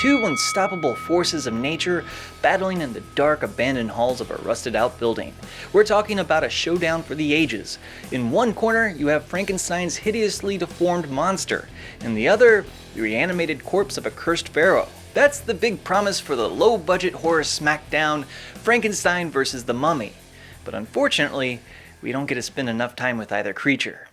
two unstoppable forces of nature battling in the dark, abandoned halls of a rusted-out building. We're talking about a showdown for the ages. In one corner, you have Frankenstein's hideously deformed monster. In the other, the reanimated corpse of a cursed pharaoh. That's the big promise for the low-budget horror smackdown, Frankenstein versus the Mummy. But unfortunately, we don't get to spend enough time with either creature.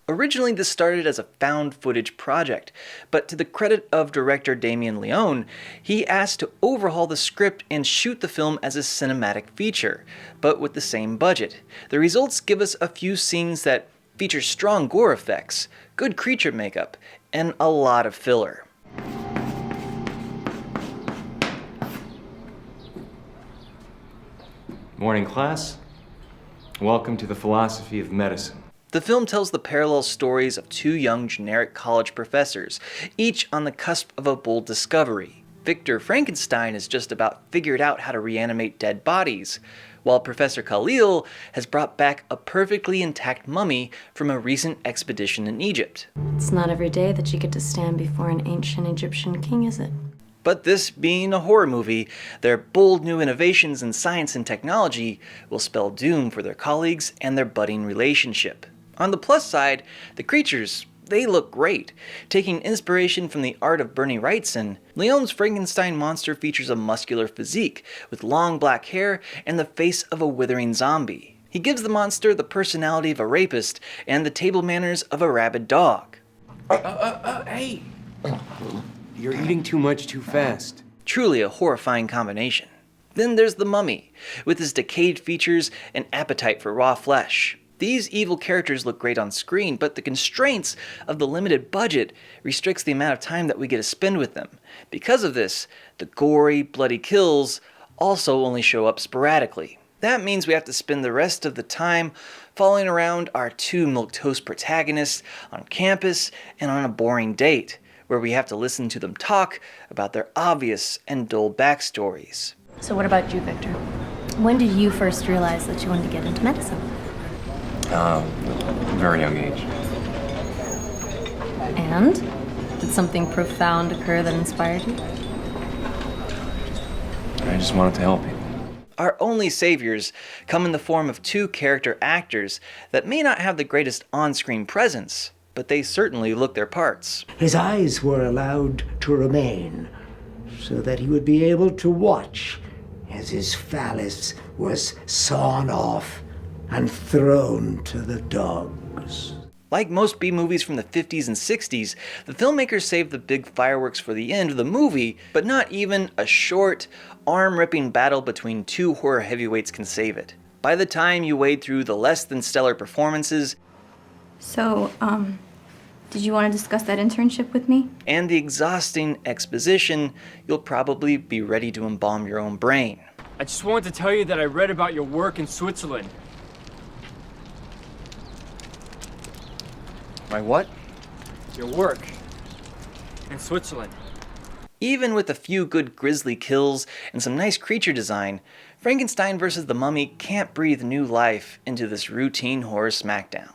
Originally, this started as a found footage project, but to the credit of director Damien Leone, he asked to overhaul the script and shoot the film as a cinematic feature, but with the same budget. The results give us a few scenes that feature strong gore effects, good creature makeup, and a lot of filler. Morning, class. Welcome to the philosophy of medicine. The film tells the parallel stories of two young generic college professors, each on the cusp of a bold discovery. Victor Frankenstein has just about figured out how to reanimate dead bodies, while Professor Khalil has brought back a perfectly intact mummy from a recent expedition in Egypt. It's not every day that you get to stand before an ancient Egyptian king, is it? But this being a horror movie, their bold new innovations in science and technology will spell doom for their colleagues and their budding relationship. On the plus side, the creatures, they look great. Taking inspiration from the art of Bernie Wrightson, Leone's Frankenstein monster features a muscular physique with long black hair and the face of a withering zombie. He gives the monster the personality of a rapist and the table manners of a rabid dog. Hey! You're eating too much too fast. Truly a horrifying combination. Then there's the Mummy, with his decayed features and appetite for raw flesh. These evil characters look great on screen, but the constraints of the limited budget restricts the amount of time that we get to spend with them. Because of this, the gory, bloody kills also only show up sporadically. That means we have to spend the rest of the time following around our two milquetoast protagonists on campus and on a boring date, where we have to listen to them talk about their obvious and dull backstories. So what about you, Victor? When did you first realize that you wanted to get into medicine? Very young age. And? Did something profound occur that inspired you? I just wanted to help people. Our only saviors come in the form of two character actors that may not have the greatest on-screen presence, but they certainly look their parts. His eyes were allowed to remain so that he would be able to watch as his phallus was sawn off and thrown to the dogs. Like most B-movies from the 50s and 60s, the filmmakers saved the big fireworks for the end of the movie, but not even a short, arm-ripping battle between two horror heavyweights can save it. By the time you wade through the less than stellar performances, So, did you want to discuss that internship with me? and the exhausting exposition, you'll probably be ready to embalm your own brain. I just wanted to tell you that I read about your work in Switzerland. My what? Your work in Switzerland. Even with a few good grisly kills and some nice creature design, Frankenstein vs. the Mummy can't breathe new life into this routine horror smackdown.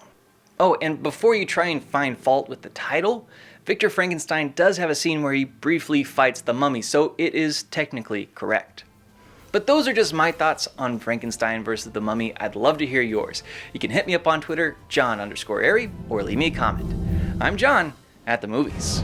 Oh, and before you try and find fault with the title, Victor Frankenstein does have a scene where he briefly fights the mummy, so it is technically correct. But those are just my thoughts on Frankenstein vs. the Mummy. I'd love to hear yours. You can hit me up on Twitter, John_Airy, or leave me a comment. I'm John at the movies.